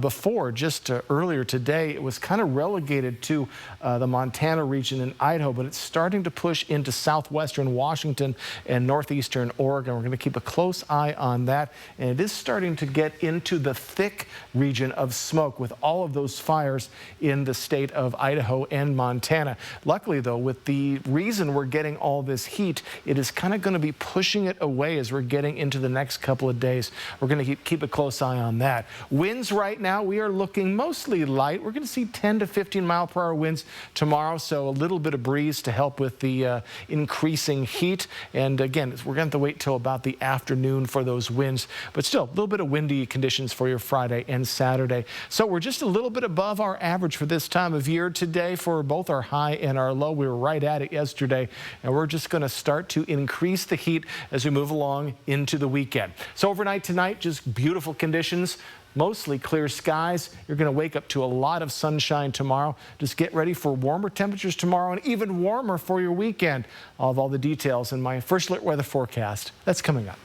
Before, just earlier today, it was kind of relegated to the Montana region and Idaho, but it's starting to push into southwestern Washington and northeastern Oregon. We're going to keep a close eye on that, and it is starting to get into the thick region of smoke with all of those fires in the state of Idaho and Montana. Luckily, though, with the reason we're getting all this heat, it is kind of going to be pushing it away as we're getting into the next couple of days. We're going to keep a close eye on that. Winds right now, we are looking mostly light. We're going to see 10 to 15 mile per hour winds tomorrow, so a little bit of breeze to help with the increasing heat. And again, we're going to have to wait till about the afternoon for those winds, but still a little bit of windy conditions for your Friday and Saturday. So we're just a little bit above our average for this time of year today for both our high and our low. We were right at it yesterday, and we're just going to start to increase the heat as we move along into the weekend. So overnight tonight, just beautiful conditions. Mostly clear skies. You're going to wake up to a lot of sunshine tomorrow. Just get ready for warmer temperatures tomorrow and even warmer for your weekend. I'll have all the details in my First Alert weather forecast. That's coming up.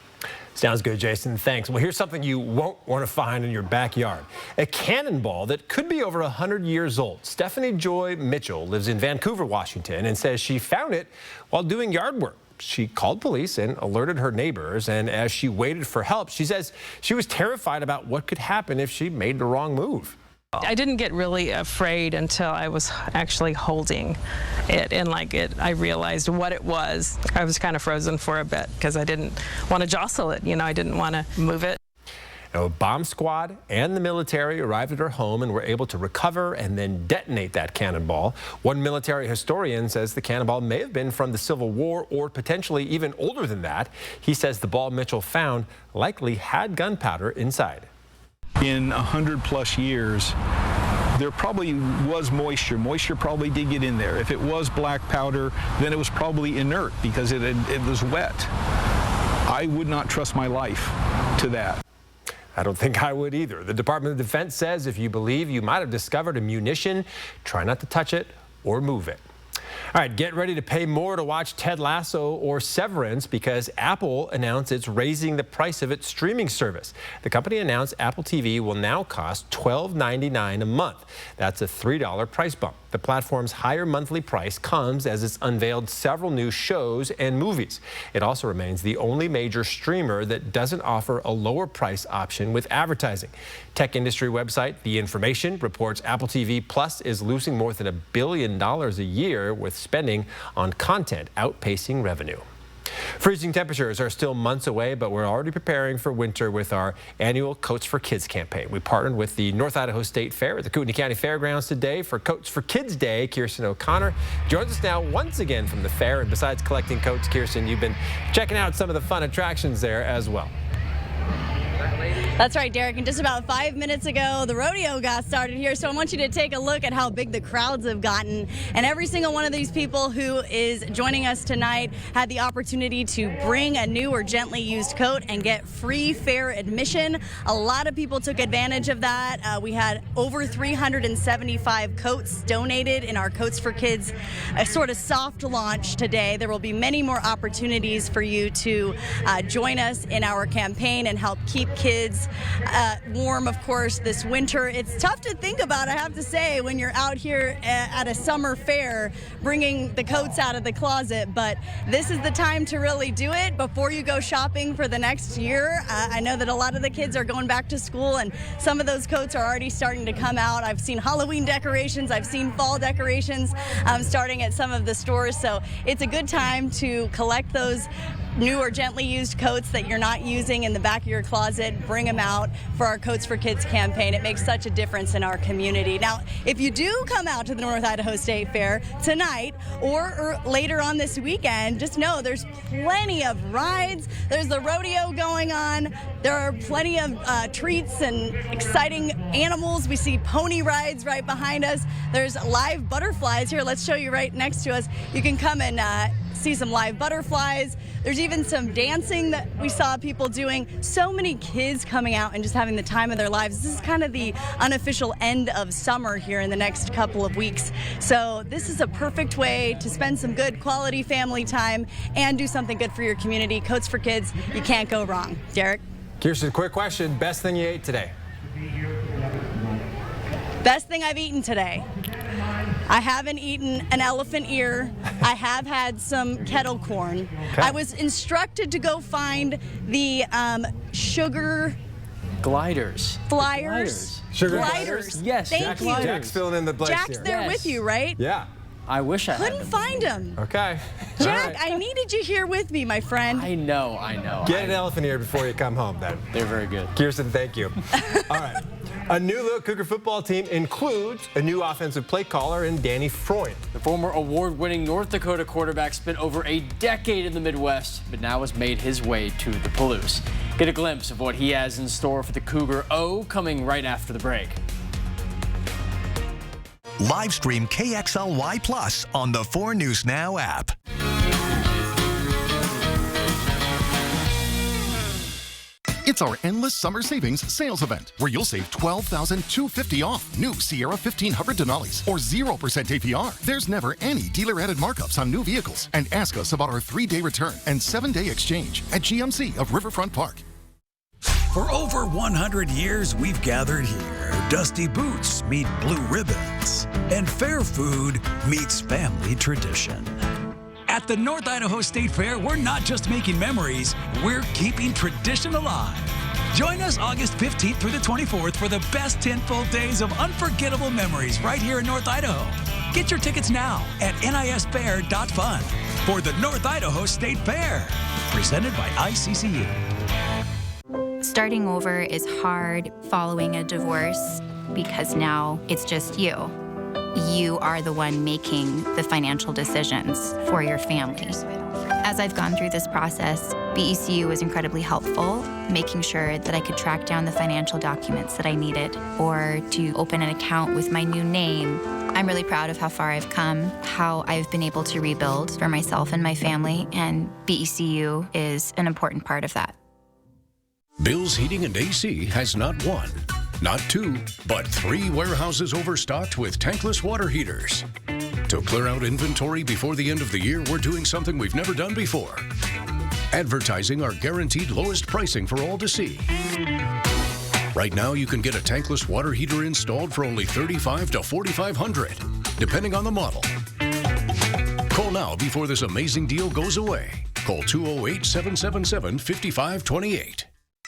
Sounds good, Jason. Thanks. Well, here's something you won't want to find in your backyard. A cannonball that could be over 100 years old. Stephanie Joy Mitchell lives in Vancouver, Washington, and says she found it while doing yard work. She called police and alerted her neighbors, and as she waited for help, she says she was terrified about what could happen if she made the wrong move. I didn't get really afraid until I was actually holding it, and I realized what it was. I was kind of frozen for a bit because I didn't want to jostle it. You know, I didn't want to move it. A bomb squad and the military arrived at her home and were able to recover and then detonate that cannonball. One military historian says the cannonball may have been from the Civil War or potentially even older than that. He says the ball Mitchell found likely had gunpowder inside. In 100+ years, there probably was moisture. Moisture probably did get in there. If it was black powder, then it was probably inert because it was wet. I would not trust my life to that. I don't think I would either. The Department of Defense says if you believe you might have discovered a munition, try not to touch it or move it. All right, get ready to pay more to watch Ted Lasso or Severance because Apple announced it's raising the price of its streaming service. The company announced Apple TV will now cost $12.99 a month. That's a $3 price bump. The platform's higher monthly price comes as it's unveiled several new shows and movies. It also remains the only major streamer that doesn't offer a lower price option with advertising. Tech industry website The Information reports Apple TV Plus is losing more than $1 billion a year with spending on content outpacing revenue. Freezing temperatures are still months away, but we're already preparing for winter with our annual Coats for Kids campaign. We partnered with the North Idaho State Fair at the Kootenai County Fairgrounds today for Coats for Kids Day. Kirsten O'Connor joins us now once again from the fair. And besides collecting coats, Kirsten, you've been checking out some of the fun attractions there as well. That's right, Derek. And just about 5 minutes ago, the rodeo got started here. So I want you to take a look at how big the crowds have gotten. And every single one of these people who is joining us tonight had the opportunity to bring a new or gently used coat and get free fair admission. A lot of people took advantage of that. We had over 375 coats donated in our Coats for Kids sort of soft launch today. There will be many more opportunities for you to join us in our campaign and help keep kids warm, of course, this winter. It's tough to think about, I have to say, when you're out here at a summer fair bringing the coats out of the closet, but this is the time to really do it before you go shopping for the next year. I know that a lot of the kids are going back to school, and some of those coats are already starting to come out. I've seen Halloween decorations, I've seen fall decorations starting at some of the stores, so it's a good time to collect those new or gently used coats that you're not using in the back of your closet. Bring them out for our Coats for Kids campaign. It makes such a difference in our community. Now, if you do come out to the North Idaho State Fair tonight or later on this weekend, just know there's plenty of rides. There's the rodeo going on. There are plenty of treats and exciting animals. We see pony rides right behind us. There's live butterflies here. Let's show you right next to us. You can come and see some live butterflies. There's even some dancing that we saw people doing. So many kids coming out and just having the time of their lives. This is kind of the unofficial end of summer here in the next couple of weeks. So this is a perfect way to spend some good quality family time and do something good for your community. Coats for Kids, you can't go wrong. Derek? Kirsten, quick question. Best thing you ate today? Best thing I've eaten today. I haven't eaten an elephant ear. I have had some kettle corn. Okay. I was instructed to go find the sugar gliders. Flyers. Sugar gliders. Yes. Thank you. Jack's filling in the blanks Jack's here. there with you, right? Yeah. I wish I couldn't had them. find him. Okay. Jack, All right. I needed you here with me, my friend. I know. Get an elephant ear before you come home, then. They're very good. Kirsten, thank you. All right. A new look Cougar football team includes a new offensive play caller in Danny Freund. The former award-winning North Dakota quarterback spent over a decade in the Midwest, but now has made his way to the Palouse. Get a glimpse of what he has in store for the Cougar O coming right after the break. Live stream KXLY Plus on the 4 News Now app. It's our Endless Summer Savings Sales Event, where you'll save $12,250 off new Sierra 1500 Denali's or 0% APR. There's never any dealer-added markups on new vehicles. And ask us about our 3-day return and 7-day exchange at GMC of Riverfront Park. For over 100 years, we've gathered here. Dusty boots meet blue ribbons, and fair food meets family tradition. At the North Idaho State Fair, we're not just making memories, we're keeping tradition alive. Join us August 15th through the 24th for the best 10 full days of unforgettable memories right here in North Idaho. Get your tickets now at nisfair.fun for the North Idaho State Fair, presented by ICCU. Starting over is hard following a divorce because now it's just you. You are the one making the financial decisions for your family. As I've gone through this process, BECU was incredibly helpful, making sure that I could track down the financial documents that I needed or to open an account with my new name. I'm really proud of how far I've come, how I've been able to rebuild for myself and my family, and BECU is an important part of that. Bill's Heating and AC has not one, not two, but 3 warehouses overstocked with tankless water heaters. To clear out inventory before the end of the year, we're doing something we've never done before. Advertising our guaranteed lowest pricing for all to see. Right now, you can get a tankless water heater installed for only $3,500 to $4,500, depending on the model. Call now before this amazing deal goes away. Call 208-777-5528.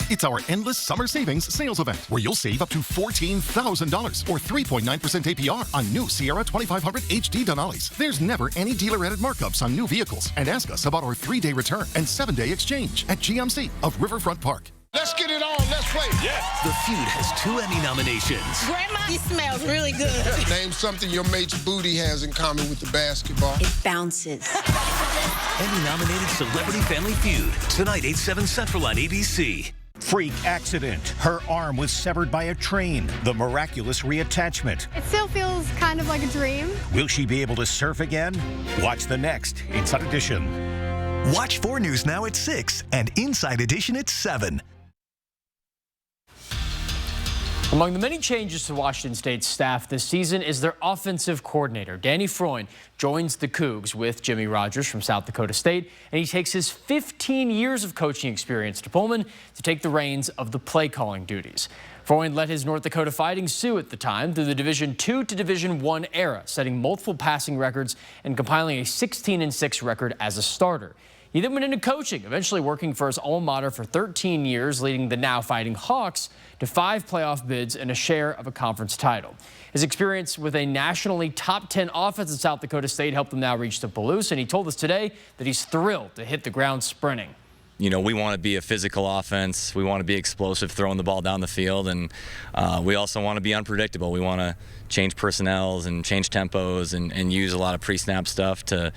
It's our Endless Summer Savings Sales Event, where you'll save up to $14,000 or 3.9% APR on new Sierra 2500 HD Denali's. There's never any dealer-added markups on new vehicles. And ask us about our 3-day return and 7-day exchange at GMC of Riverfront Park. Let's get it on. Let's play. Yeah. The Feud has 2 Emmy nominations. Grandma, he smells really good. Name something your mate's booty has in common with the basketball. It bounces. Emmy-nominated Celebrity Family Feud. Tonight, 8/7 Central on ABC. Freak accident. Her arm was severed by a train. The miraculous reattachment. It still feels kind of like a dream. Will she be able to surf again? Watch the next Inside Edition. Watch 4 News Now at 6 and Inside Edition at 7. Among the many changes to Washington State's staff this season is their offensive coordinator. Danny Freund joins the Cougs with Jimmy Rogers from South Dakota State, and he takes his 15 years of coaching experience to Pullman to take the reins of the play calling duties. Freund led his North Dakota Fighting Sioux at the time through the Division II to Division I era, setting multiple passing records and compiling a 16-6 record as a starter. He then went into coaching, eventually working for his alma mater for 13 years, leading the now Fighting Hawks to 5 playoff bids and a share of a conference title. His experience with a nationally top 10 offense at South Dakota State helped him now reach the Palouse, and he told us today that he's thrilled to hit the ground sprinting. You know, we want to be a physical offense. We want to be explosive, throwing the ball down the field, and we also want to be unpredictable. We want to change personnels and change tempos and use a lot of pre-snap stuff to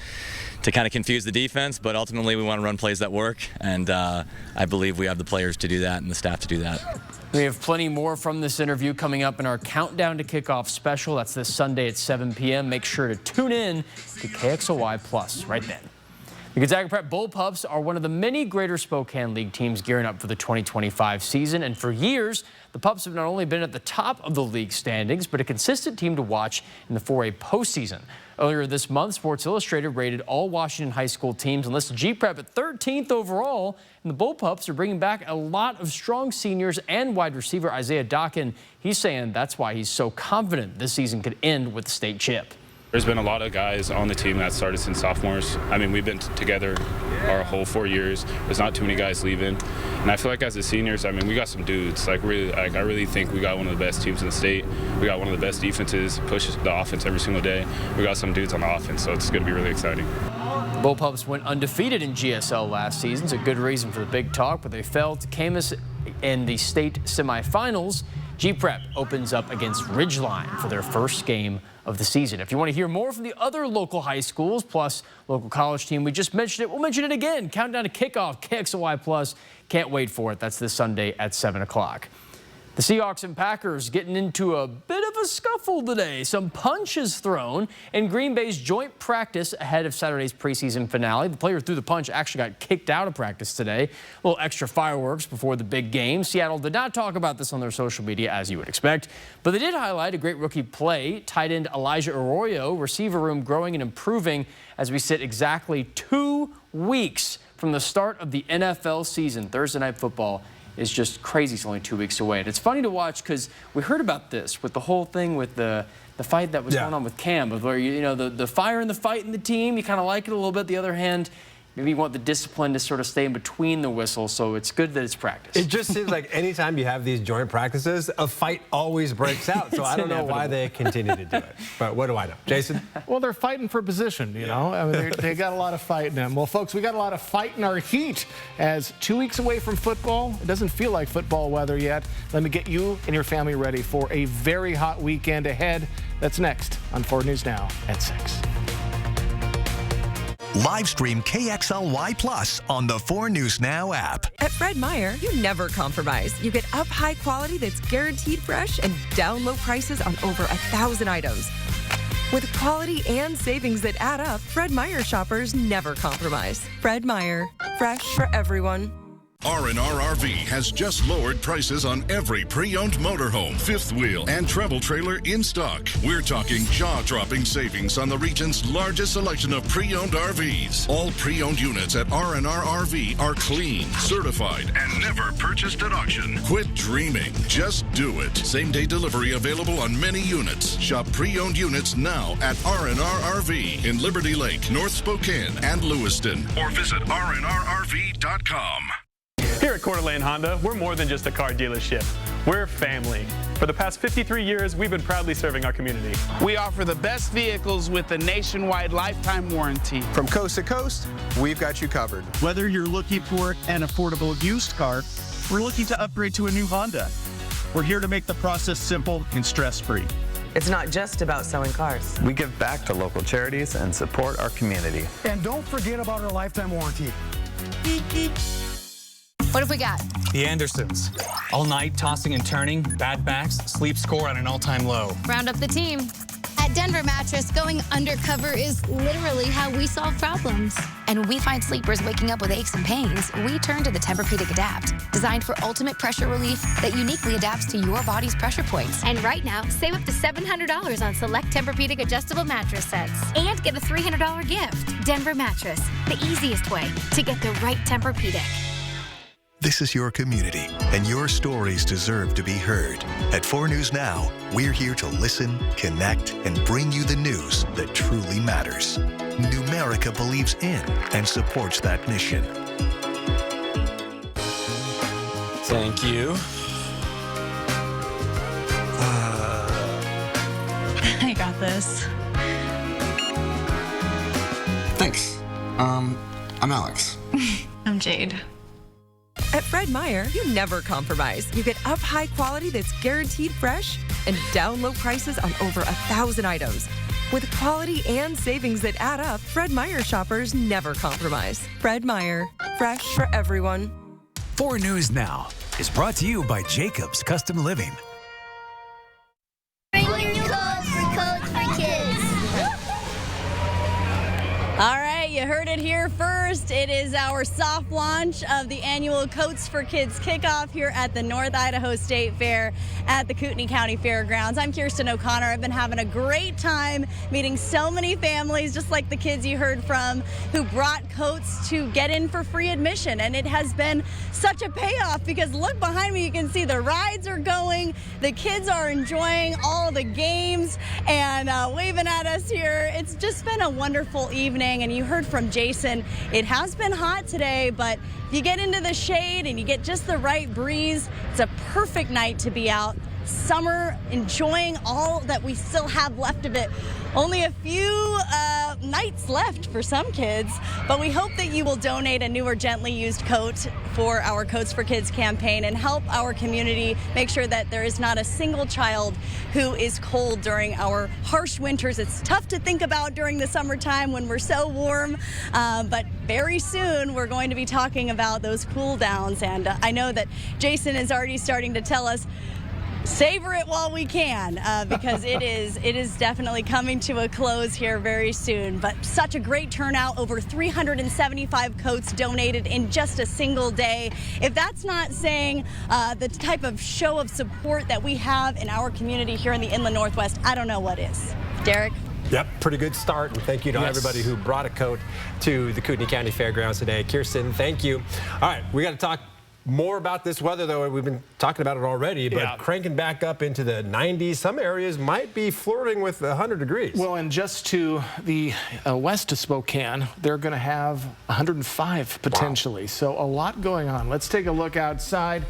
kind of confuse the defense, but ultimately we want to run plays that work, and I believe we have the players to do that and the staff to do that. We have plenty more from this interview coming up in our Countdown to Kickoff special. That's this Sunday at 7 p.m. Make sure to tune in to KXLY Plus right then. The Gonzaga Prep Bullpups are one of the many Greater Spokane League teams gearing up for the 2025 season, and for years, the Pups have not only been at the top of the league standings, but a consistent team to watch in the 4A postseason. Earlier this month, Sports Illustrated rated all Washington high school teams and listed G-Prep at 13th overall, and the Bullpups are bringing back a lot of strong seniors and wide receiver Isaiah Dockin. He's saying that's why he's so confident this season could end with the state chip. There's been a lot of guys on the team that started since sophomores. I mean, we've been together our whole 4 years. There's not too many guys leaving. And I feel like as the seniors, I mean, we got some dudes. I really think we got one of the best teams in the state. We got one of the best defenses, pushes the offense every single day. We got some dudes on the offense, so it's going to be really exciting. Bullpups went undefeated in GSL last season. It's a good reason for the big talk, but they fell to Camas in the state semifinals. G-Prep opens up against Ridgeline for their first game of the season. If you want to hear more from the other local high schools, plus local college team, we just mentioned it. We'll mention it again. Countdown to Kickoff, KXLY Plus. Can't wait for it. That's this Sunday at 7 o'clock. The Seahawks and Packers getting into a bit of a scuffle today. Some punches thrown in Green Bay's joint practice ahead of Saturday's preseason finale. The player who threw the punch actually got kicked out of practice today. A little extra fireworks before the big game. Seattle did not talk about this on their social media, as you would expect, but they did highlight a great rookie play. Tight end Elijah Arroyo, receiver room growing and improving as we sit exactly 2 weeks from the start of the NFL season. Thursday Night Football is just crazy. It's only 2 weeks away. And it's funny to watch because we heard about this with the whole thing with the fight that was going on with Cam, where you know the fire and the fight in the team, you kind of like it a little bit. The other hand, maybe you want the discipline to sort of stay in between the whistles, so it's good that it's practice. It just seems like anytime you have these joint practices, a fight always breaks out. So I don't know why they continue to do it. But what do I know? Jason? Well, they're fighting for position, you know. I mean, they got a lot of fight in them. Well, folks, we got a lot of fight in our heat as 2 weeks away from football. It doesn't feel like football weather yet. Let me get you and your family ready for a very hot weekend ahead. That's next on 4 News Now at 6. Live stream KXLY Plus on the 4 News Now app. At Fred Meyer, you never compromise. You get up high quality that's guaranteed fresh and down low prices on over 1,000 items. With quality and savings that add up, Fred Meyer shoppers never compromise. Fred Meyer, fresh for everyone. R&R RV has just lowered prices on every pre-owned motorhome, fifth wheel, and travel trailer in stock. We're talking jaw-dropping savings on the region's largest selection of pre-owned RVs. All pre-owned units at R&R RV are clean, certified, and never purchased at auction. Quit dreaming. Just do it. Same-day delivery available on many units. Shop pre-owned units now at R&R RV in Liberty Lake, North Spokane, and Lewiston. Or visit rnrrv.com. Here at Coeur d'Alene Honda, we're more than just a car dealership. We're family. For the past 53 years, we've been proudly serving our community. We offer the best vehicles with a nationwide lifetime warranty. From coast to coast, we've got you covered. Whether you're looking for an affordable used car, we're looking to upgrade to a new Honda. We're here to make the process simple and stress-free. It's not just about selling cars. We give back to local charities and support our community. And don't forget about our lifetime warranty. What have we got? The Andersons. All night, tossing and turning, bad backs, sleep score at an all-time low. Round up the team. At Denver Mattress, going undercover is literally how we solve problems. And we find sleepers waking up with aches and pains, we turn to the Tempur-Pedic Adapt, designed for ultimate pressure relief that uniquely adapts to your body's pressure points. And right now, save up to $700 on select Tempur-Pedic adjustable mattress sets. And get a $300 gift. Denver Mattress, the easiest way to get the right Tempur-Pedic. This is your community, and your stories deserve to be heard. At 4 News Now, we're here to listen, connect, and bring you the news that truly matters. Numerica believes in and supports that mission. Thank you. I got this. Thanks. I'm Alex. I'm Jade. At Fred Meyer, you never compromise. You get up high quality that's guaranteed fresh and down low prices on over 1,000 items. With quality and savings that add up, Fred Meyer shoppers never compromise. Fred Meyer, fresh for everyone. 4 News Now is brought to you by Jacobs Custom Living. Bring your codes for kids. All right, you heard it here first. It is our soft launch of the annual Coats for Kids kickoff here at the North Idaho State Fair at the Kootenai County Fairgrounds. I'm Kirsten O'Connor. I've been having a great time meeting so many families, just like the kids you heard from, who brought coats to get in for free admission. And it has been such a payoff because look behind me, you can see the rides are going. The kids are enjoying all the games and waving at us here. It's just been a wonderful evening. And you heard from Jason, it has been hot today, but if you get into the shade and you get just the right breeze, it's a perfect night to be out. Summer, enjoying all that we still have left of it. Only a few nights left for some kids, but we hope that you will donate a new or gently used coat for our Coats for Kids campaign and help our community make sure that there is not a single child who is cold during our harsh winters. It's tough to think about during the summertime when we're so warm, but very soon we're going to be talking about those cool downs. And I know that Jason is already starting to tell us savor it while we can, because it is definitely coming to a close here very soon. But such a great turnout, over 375 coats donated in just a single day. If that's not saying the type of show of support that we have in our community here in the Inland Northwest, I don't know what is. Derek? Yep, pretty good start, and thank you to everybody who brought a coat to the Kootenai County Fairgrounds today. Kirsten, thank you. All right, we got to talk more about this weather, though. We've been talking about it already, but cranking back up into the 90s. Some areas might be flirting with 100 degrees. Well, and just to the west of Spokane, they're going to have 105 potentially. Wow. So a lot going on. Let's take a look outside.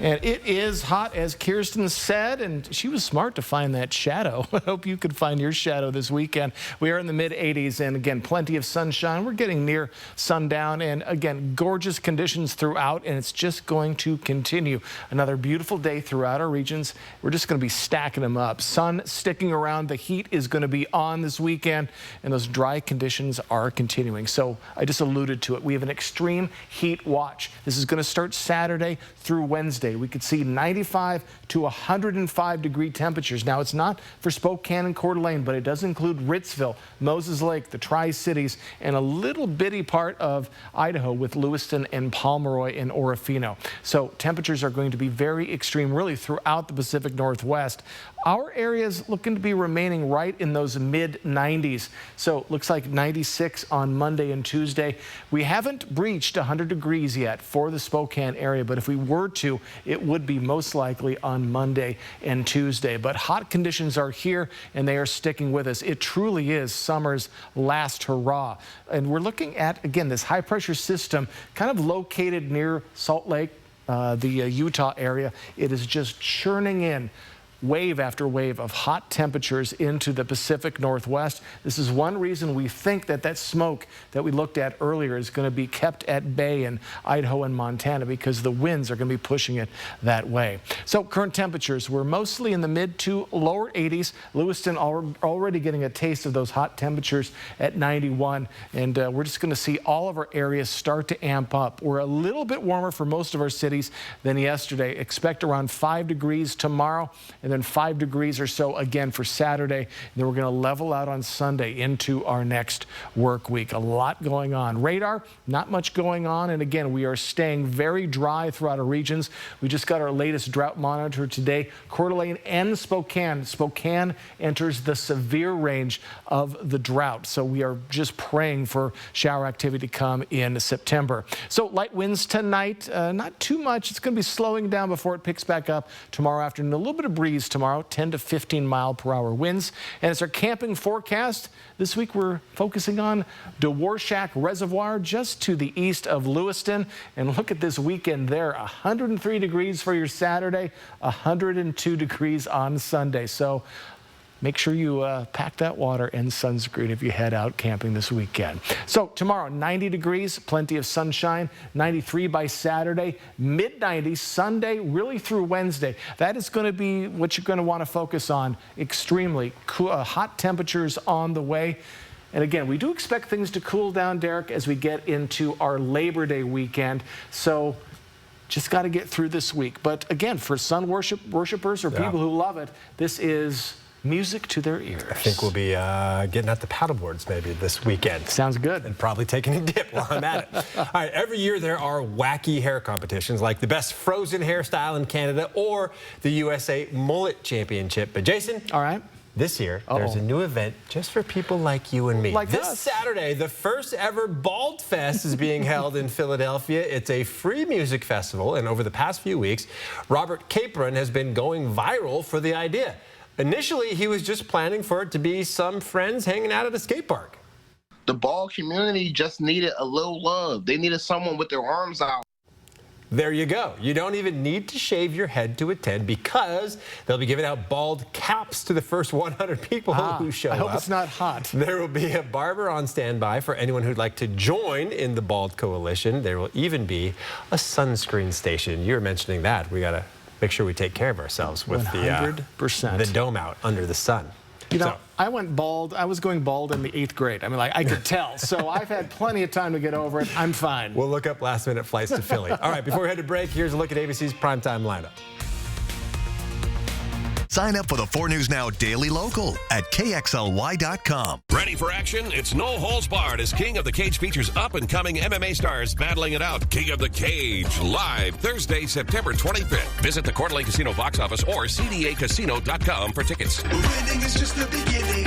And it is hot, as Kirsten said, and she was smart to find that shadow. I hope you could find your shadow this weekend. We are in the mid-80s, and again, plenty of sunshine. We're getting near sundown, and again, gorgeous conditions throughout, and it's just going to continue. Another beautiful day throughout our regions. We're just going to be stacking them up. Sun sticking around. The heat is going to be on this weekend, and those dry conditions are continuing. So I just alluded to it. We have an extreme heat watch. This is going to start Saturday through Wednesday. We could see 95 to 105 degree temperatures. Now, it's not for Spokane and Coeur d'Alene, but it does include Ritzville, Moses Lake, the Tri-Cities, and a little bitty part of Idaho with Lewiston and Pomeroy and Orofino. So temperatures are going to be very extreme really throughout the Pacific Northwest. Our area is looking to be remaining right in those mid-90s. So looks like 96 on Monday and Tuesday. We haven't breached 100 degrees yet for the Spokane area, but if we were to, it would be most likely on Monday and Tuesday. But hot conditions are here, and they are sticking with us. It truly is summer's last hurrah. And we're looking at, again, this high-pressure system kind of located near Salt Lake, the Utah area. It is just churning in wave after wave of hot temperatures into the Pacific Northwest. This is one reason we think that that smoke that we looked at earlier is going to be kept at bay in Idaho and Montana, because the winds are going to be pushing it that way. So current temperatures, we're mostly in the mid to lower 80s. Lewiston already getting a taste of those hot temperatures at 91, and we're just going to see all of our areas start to amp up. We're a little bit warmer for most of our cities than yesterday. Expect around 5 degrees tomorrow, and and then 5 degrees or so again for Saturday. And then we're going to level out on Sunday into our next work week. A lot going on. Radar, not much going on. And again, we are staying very dry throughout our regions. We just got our latest drought monitor today. Coeur d'Alene and Spokane. Spokane enters the severe range of the drought. So we are just praying for shower activity to come in September. So light winds tonight, not too much. It's going to be slowing down before it picks back up tomorrow afternoon. A little bit of breeze tomorrow, 10 to 15 mile-per-hour winds. And it's our camping forecast. This week we're focusing on Dworshak Reservoir just to the east of Lewiston. And look at this weekend there, 103 degrees for your Saturday, 102 degrees on Sunday. So make sure you pack that water and sunscreen if you head out camping this weekend. So tomorrow, 90 degrees, plenty of sunshine, 93 by Saturday, mid-90s Sunday, really through Wednesday. That is going to be what you're going to want to focus on. Extremely cool, hot temperatures on the way. And again, we do expect things to cool down, Derek, as we get into our Labor Day weekend. So just got to get through this week. But again, for sun worshipers or people who love it, this is music to their ears. I think we'll be getting out the paddleboards maybe this weekend. Sounds good. And probably taking a dip while I'm at it. All right, every year there are wacky hair competitions like the best frozen hairstyle in Canada or the USA Mullet Championship. But Jason, all right, this year there's a new event just for people like you and me. Like this us. Saturday, the first ever Bald Fest is being held in Philadelphia. It's a free music festival, and over the past few weeks, Robert Capron has been going viral for the idea. Initially, he was just planning for it to be some friends hanging out at a skate park. The bald community just needed a little love. They needed someone with their arms out. There you go. You don't even need to shave your head to attend because they'll be giving out bald caps to the first 100 people who show up. I hope it's not hot. There will be a barber on standby for anyone who'd like to join in the Bald Coalition. There will even be a sunscreen station. You were mentioning that. We got to make sure we take care of ourselves with 100%. the dome out under the sun. You know, I went bald. I was going bald in the 8th grade. I mean, like, I could tell. So I've had plenty of time to get over it. I'm fine. We'll look up last-minute flights to Philly. All right, before we head to break, here's a look at ABC's primetime lineup. Sign up for the 4 News Now Daily Local at KXLY.com. Ready for action? It's No Holds Barred as King of the Cage features up-and-coming MMA stars battling it out. King of the Cage, live Thursday, September 25th. Visit the Coeur d'Alene Casino box office or CDAcasino.com for tickets. Winning is just the beginning.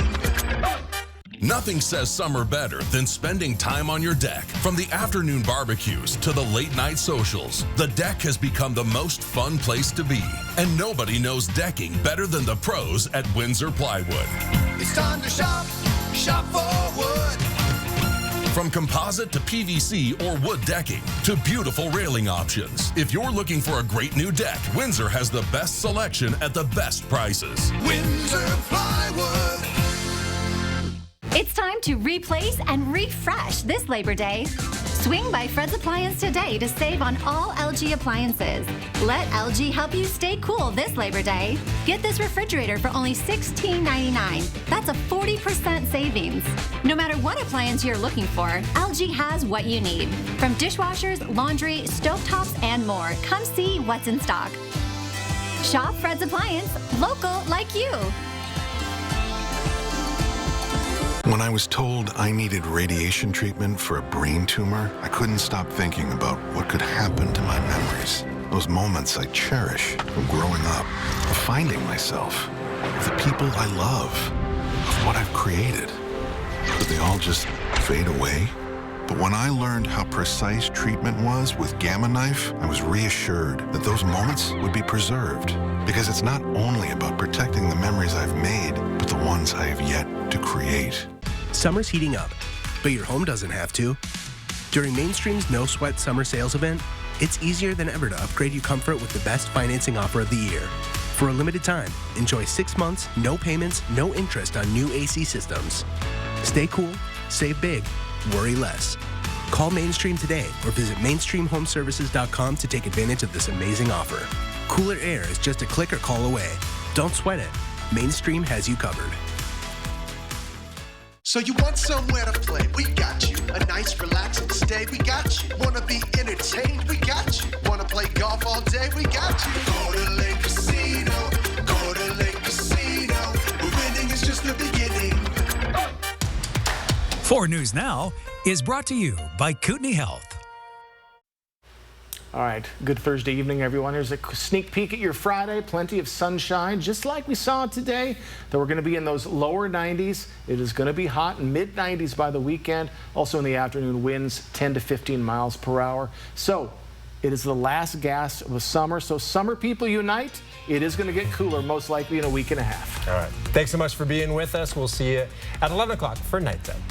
Nothing says summer better than spending time on your deck. From the afternoon barbecues to the late night socials, the deck has become the most fun place to be. And nobody knows decking better than the pros at Windsor Plywood. It's time to shop, shop for wood. From composite to PVC or wood decking to beautiful railing options. If you're looking for a great new deck, Windsor has the best selection at the best prices. Windsor Plywood. It's time to replace and refresh this Labor Day. Swing by Fred's Appliance today to save on all LG appliances. Let LG help you stay cool this Labor Day. Get this refrigerator for only $16.99. That's a 40% savings. No matter what appliance you're looking for, LG has what you need. From dishwashers, laundry, stovetops, and more, come see what's in stock. Shop Fred's Appliance, local like you. When I was told I needed radiation treatment for a brain tumor, I couldn't stop thinking about what could happen to my memories. Those moments I cherish from growing up, of finding myself, of the people I love, of what I've created. But they all just fade away. But when I learned how precise treatment was with Gamma Knife, I was reassured that those moments would be preserved. Because it's not only about protecting the memories I've made, but the ones I have yet to create. Summer's heating up, but your home doesn't have to. During Mainstream's No Sweat Summer Sales event, it's easier than ever to upgrade your comfort with the best financing offer of the year. For a limited time, enjoy 6 months, no payments, no interest on new AC systems. Stay cool, save big, worry less. Call Mainstream today or visit mainstreamhomeservices.com to take advantage of this amazing offer. Cooler air is just a click or call away. Don't sweat it. Mainstream has you covered. So you want somewhere to play? We got you. A nice relaxing stay? We got you. Wanna be entertained? We got you. Wanna play golf all day? We got you. Coeur d'Alene Casino. Coeur d'Alene. 4 News Now is brought to you by Kootenai Health. All right, good Thursday evening, everyone. Here's a sneak peek at your Friday. Plenty of sunshine, just like we saw today. Though we're going to be in those lower 90s. It is going to be hot and mid-90s by the weekend. Also in the afternoon, winds 10 to 15 miles per hour. So it is the last gasp of the summer. So summer people unite. It is going to get cooler, most likely in a week and a half. All right. Thanks so much for being with us. We'll see you at 11 o'clock for Night Time.